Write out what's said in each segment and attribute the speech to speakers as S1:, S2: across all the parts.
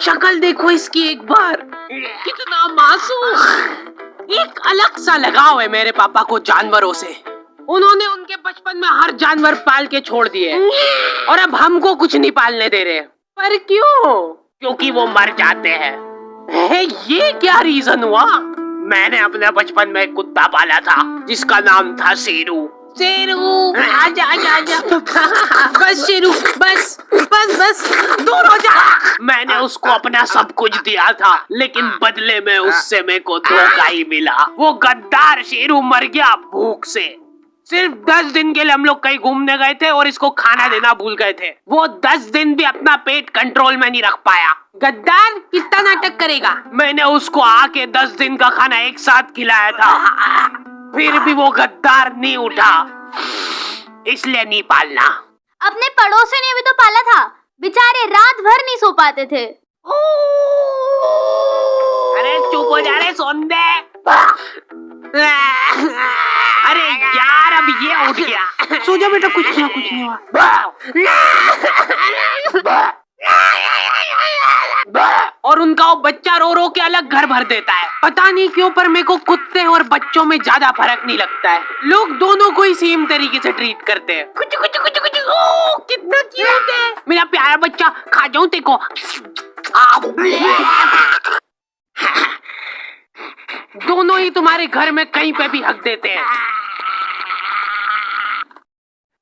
S1: शक्ल देखो इसकी एक बार, कितना मासूम। एक अलग सा लगाव है मेरे पापा को जानवरों से। उन्होंने उनके बचपन में हर जानवर पाल के छोड़ दिए और अब हमको कुछ नहीं पालने दे रहे। पर क्यों? क्योंकि वो मर जाते हैं। ये क्या रीजन हुआ? मैंने अपने बचपन में एक कुत्ता पाला था जिसका नाम था शेरू। शेरू, आजा आजा आजा। बस शेरू, बस बस बस, दूर हो जा। मैंने उसको अपना सब कुछ दिया था, लेकिन बदले में उससे मेरे को धोखा ही मिला। वो गद्दार शेरू मर गया भूख से। सिर्फ 10 दिन के लिए हम लोग कहीं घूमने गए थे और इसको खाना देना भूल गए थे। वो 10 दिन भी अपना पेट कंट्रोल में नहीं रख पाया। गद्दार, कितना नाटक करेगा। मैंने उसको आके 10 दिन का खाना एक साथ खिलाया था, फिर भी वो गद्दार नहीं उठा। इसलिए नहीं पालना।
S2: अपने पड़ोसी ने भी तो पाला था, बेचारे रात भर नहीं सो पाते थे।
S1: अरे चुप हो जा रे सोंदे। अरे यार, अब ये उठ गया। सो जा बेटा, कुछ नहीं हुआ। और उनका वो बच्चा रो रो के अलग घर भर देता है। पता नहीं क्यों, पर मेरे को कुत्ते और बच्चों में ज्यादा फर्क नहीं लगता है। लोग दोनों को ही सेम तरीके से ट्रीट करते हैं। कुछ कुछ कुछ कुछ, ओ कितना क्यूट है मेरा प्यारा बच्चा। खा जाऊं तेको। दोनों ही तुम्हारे घर में कहीं पे भी हक देते हैं,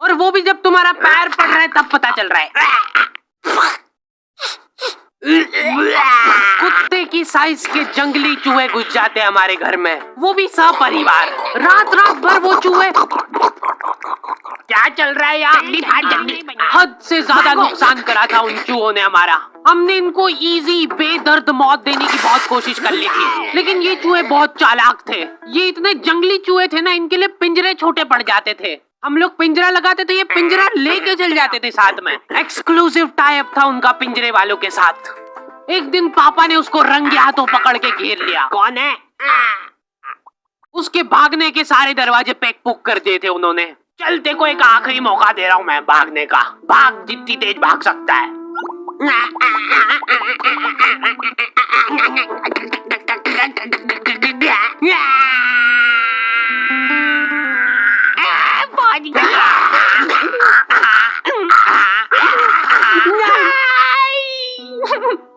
S1: और वो भी जब तुम्हारा पैर पड़ रहा है तब पता चल रहा है। कुत्ते की साइज के जंगली चूहे घुस जाते हैं हमारे घर में, वो भी सपरिवार। रात रात भर वो चूहे। क्या चल रहा है यहाँ? हद से ज्यादा नुकसान करा था उन चूहों ने हमारा। हमने इनको इजी बेदर्द मौत देने की बहुत कोशिश कर ली थी, लेकिन ये चूहे बहुत चालाक थे। ये इतने जंगली चूहे थे ना, इनके लिए पिंजरे छोटे पड़ जाते थे। हम लोग पिंजरा लगाते थे, ये पिंजरा लेके चल जाते थे साथ में। एक्सक्लूसिव टाई अप था उनका पिंजरे वालों के साथ। एक दिन पापा ने उसको रंगे हाथों पकड़ के घेर लिया। कौन है? उसके भागने के सारे दरवाजे पैक पुक कर दिए थे उन्होंने। चलते को एक आखिरी मौका दे रहा हूँ मैं भागने का। भाग, जितनी तेज भाग सकता है।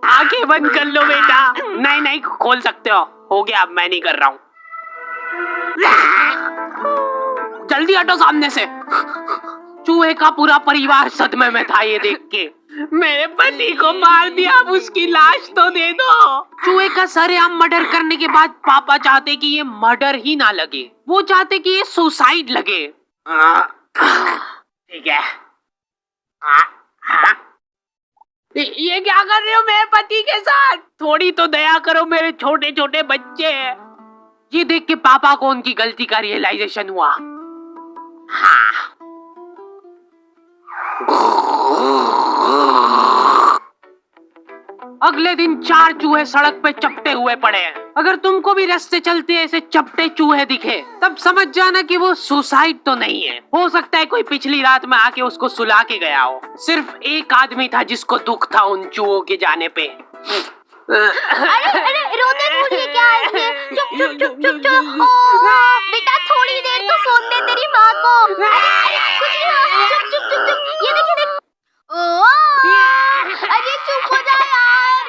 S1: आंखें बंद कर लो बेटा। नहीं नहीं, खोल सकते हो गया। अब मैं नहीं कर रहा हूँ। जल्दी हटो सामने से। चूहे का पूरा परिवार सदमे में था ये देख के। मेरे पति को मार दिया, अब उसकी लाश तो दे दो। चूहे का सरेआम मर्डर करने के बाद पापा चाहते कि ये मर्डर ही ना लगे, वो चाहते कि ये सुसाइड लगे। ठीक है। ये क्या कर रहे हो मेरे पति के साथ? थोड़ी तो दया करो, मेरे छोटे छोटे बच्चे हैं। ये देख के पापा को उनकी गलती का रियलाइजेशन हुआ। हाँ। अगले दिन 4 चूहे सड़क पे चपटे हुए पड़े हैं। अगर तुमको भी रास्ते चलते ऐसे चपटे चूहे दिखे, तब समझ जाना कि वो सुसाइड तो नहीं है। हो सकता है कोई पिछली रात में आके उसको सुला के गया हो। सिर्फ एक आदमी था जिसको दुख था उन चूहों के जाने पे।
S2: अरे रोते भूलिए क्या है? चुप चुप चुप चुप चुप। बेटा थोड़ी देर तो सोने दे तेरी माँ को। कुछ नहीं हुआ। चुप चुप चुप चुप। ये देख। अरे चुप हो जा यार।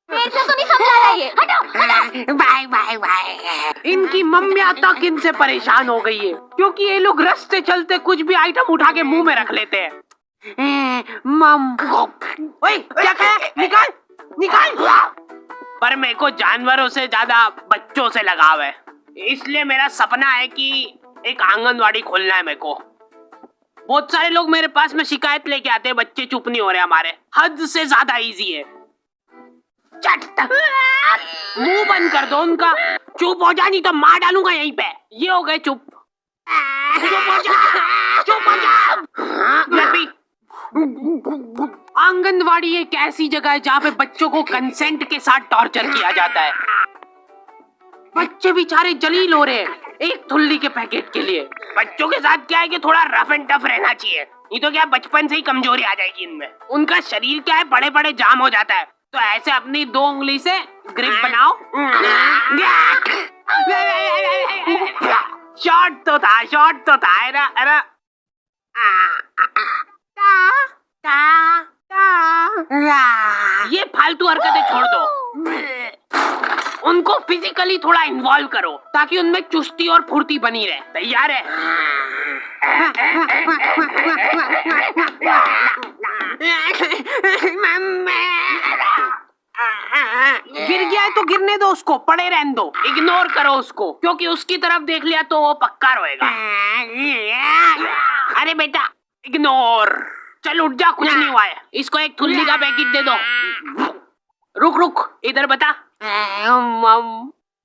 S2: मेरे से तो नहीं समझा रहा ये। हटो।
S1: Bye bye bye. इनकी मम्मियाँ तक इनसे परेशान हो गई है, क्योंकि ये लोग रास्ते चलते कुछ भी आइटम उठा के मुंह में रख लेते हैं। मम, ओए क्या कहा? निकाल निकाल। पर मेरे को जानवरों से ज्यादा बच्चों से लगाव है, इसलिए मेरा सपना है कि एक आंगनवाड़ी खोलना है मेरे को। बहुत सारे लोग मेरे पास में शिकायत लेके आते हैं, बच्चे चुप नहीं हो रहे हमारे। हद से ज्यादा इजी है। मुंह बंद कर दो उनका। चुप हो जा, नहीं तो मार डालूंगा यहीं पे। ये हो गए चुप। चुप हो जा, चुप हो जा। आंगनवाड़ी एक ऐसी जगह है जहाँ पे बच्चों को कंसेंट के साथ टॉर्चर किया जाता है। बच्चे बेचारे जलील हो रहे हैं एक थुल्ली के पैकेट के लिए।
S3: बच्चों के साथ क्या है कि थोड़ा रफ एंड टफ रहना चाहिए, नहीं तो क्या बचपन से ही कमजोरी आ जाएगी इनमें। उनका शरीर क्या है बड़े बड़े जाम हो जाता है,
S1: तो ऐसे अपनी 2 उंगली से ग्रिप बनाओ।
S3: शॉट तो था अरे ये फालतू हरकतें छोड़ दो, उनको फिजिकली थोड़ा इन्वॉल्व करो ताकि उनमें चुस्ती और फुर्ती बनी रहे। तैयार है?
S1: गिर गया है तो गिरने दो उसको, पड़े रहने दो,
S3: इग्नोर करो उसको, क्योंकि उसकी तरफ देख लिया तो वो पक्का रोएगा। अरे बेटा इग्नोर, चल उठ जा, कुछ नहीं हुआ है। इसको एक थुल्ली का पैकेट दे दो। रुक इधर बता,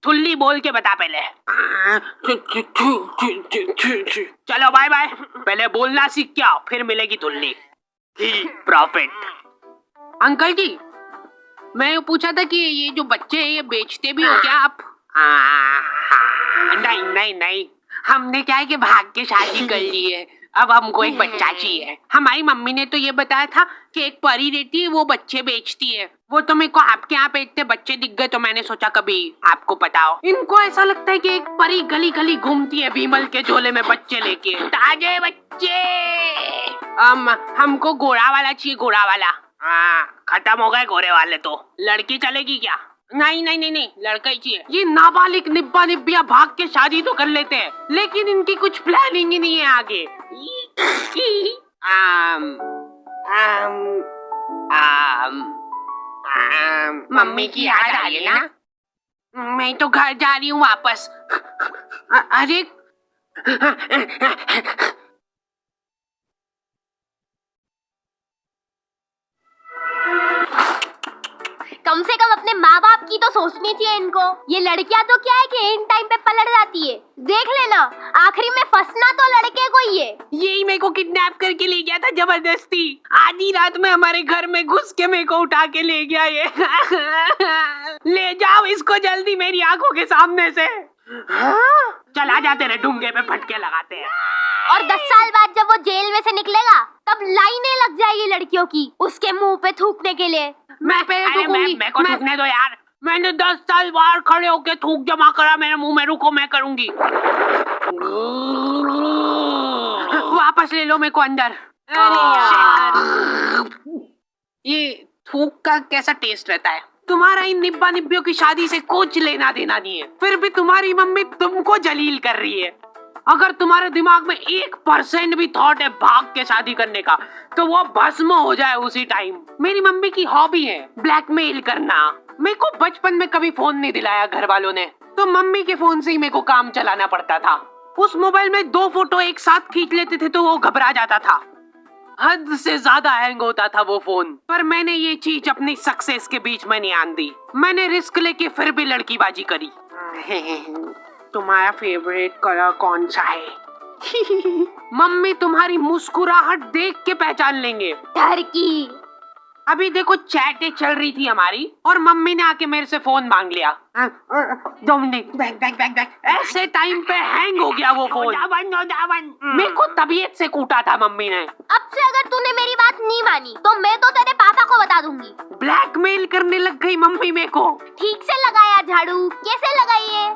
S3: थुल्ली बोल के बता पहले। चलो बाय बाय, पहले बोलना सीख के आओ, फिर मिलेगी थुल्ली। प्रॉफिट।
S1: अंकल जी, मैं ये पूछा था कि ये जो बच्चे हैं ये बेचते भी हो क्या आप?
S3: नहीं, हमने क्या है कि भाग के शादी कर ली है, अब हमको एक बच्चा चाहिए।
S1: हमारी मम्मी ने तो ये बताया था कि एक परी रहती है वो बच्चे बेचती है। वो तो मेरे को आपके यहाँ पे इतने बच्चे दिख गए तो मैंने सोचा कभी आपको पता हो। इनको ऐसा लगता है कि एक परी गली गली घूमती है बीमल के झोले में बच्चे लेके,
S3: ताजे बच्चे।
S1: हमको गोरा वाला चाहिए, गोरा वाला।
S3: खत्म हो गए गोरे वाले तो। लड़की चलेगी क्या?
S1: नहीं, लड़का ही चाहिए। ये नाबालिग निब्बा निब्बिया भाग के शादी तो कर लेते हैं, लेकिन इनकी कुछ प्लानिंग ही नहीं है आगे।
S3: मम्मी की याद आ रही है ना?
S1: मैं तो घर जा रही हूँ वापस। अरे
S2: कम से कम अपने माँ बाप की तो सोचनी चाहिए इनको। ये लड़कियां तो क्या है कि इन टाइम पे पलट जाती है। देख लेना, आखिरी में फंसना तो लड़के को ही है।
S1: यही मेरे को किडनैप करके ले गया था जबरदस्ती। आधी रात में हमारे घर में घुस के मेरे को उठा के ले गया ये। ले जाओ इसको जल्दी मेरी आंखों के सामने से।
S3: चला जाते रहे, डूंगे पे फटके लगाते हैं।
S2: और 10 साल बाद जब वो जेल में से निकलेगा तब लाइनें लग जाएगी लड़कियों की उसके मुंह पे थूकने के लिए।
S1: मैं थूकूंगी।
S3: मैं को थूकने दो यार। मैंने 10 साल बाहर खड़े होके थूक जमा करा मेरे मुंह में। रुको, मैं करूंगी।
S1: वापस ले लो मेरे को अंदर।
S3: अरे
S1: यार, ये थूक का कैसा टेस्ट रहता है? तुम्हारा इन निब्बा निब्बियों की शादी से कुछ लेना देना नहीं है, फिर भी तुम्हारी मम्मी तुमको जलील कर रही है। अगर तुम्हारे दिमाग में 1% भी थॉट है भाग के शादी करने का तो वो भस्म हो जाए उसी टाइम। मेरी मम्मी की हॉबी है ब्लैकमेल करना। मेरे को बचपन में कभी फोन नहीं दिलाया घर वालों ने, तो मम्मी के फोन से ही मेरे को काम चलाना पड़ता था। उस मोबाइल में 2 फोटो एक साथ खींच लेते थे तो वो घबरा जाता था। हद से ज्यादा हैंग होता था वो फोन। पर मैंने ये चीज अपनी सक्सेस के बीच में नहीं आन दी। मैंने रिस्क लेके फिर भी लड़कीबाजी करी। तुम्हारा फेवरेट कलर कौन सा है? मम्मी तुम्हारी मुस्कुराहट देख के पहचान लेंगे।
S2: टर्की।
S1: अभी देखो चैटें चल रही थी हमारी और मम्मी ने आके मेरे से फोन मांग लिया। 2 मिनट, बैक। ऐसे टाइम पे हैंग हो गया वो फोन। मेरे को तबीयत से कूटा था मम्मी ने।
S2: अब से अगर तूने मेरी बात नहीं मानी तो मैं तो तेरे पापा को बता दूंगी।
S1: ब्लैकमेल करने लग गई मम्मी मेरे को।
S2: ठीक से लगाया झाड़ू? कैसे लगाई है?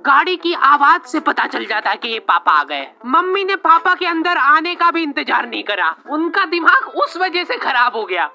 S1: गाड़ी की आवाज से पता चल जाता है कि ये पापा आ गए। मम्मी ने पापा के अंदर आने का भी इंतजार नहीं करा। उनका दिमाग उस वजह से खराब हो गया।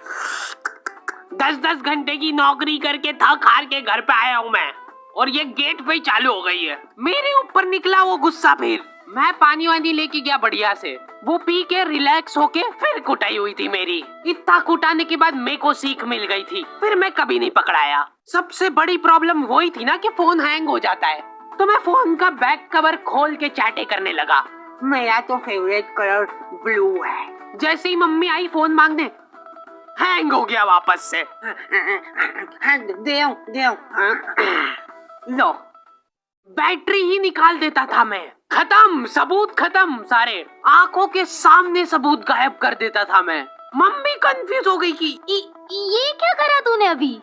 S3: 10-10 घंटे की नौकरी करके थक हार के घर पे आया हूँ मैं, और ये गेट पे ही चालू हो गई है।
S1: मेरे ऊपर निकला वो गुस्सा। फिर मैं पानी वानी लेके गया बढ़िया से, वो पी के रिलैक्स होके फिर कुटाई हुई थी मेरी। इतना कुटाने के बाद मेरे को सीख मिल गई थी, फिर मैं कभी नहीं पकड़ाया। सबसे बड़ी प्रॉब्लम वही थी ना कि फोन हैंग हो जाता है, तो मैं फोन का बैक कवर खोल के चैटे करने लगा। मेरा तो फेवरेट कलर ब्लू है। जैसे ही मम्मी आई फोन मांगने,
S3: हैंग हो गया वापस से।
S1: दे लो, बैटरी ही निकाल देता था मैं। खत्म, सबूत खत्म सारे। आंखों के सामने सबूत गायब कर देता था मैं। मम्मी कंफ्यूज हो गई कि
S2: ये क्या करा तूने अभी?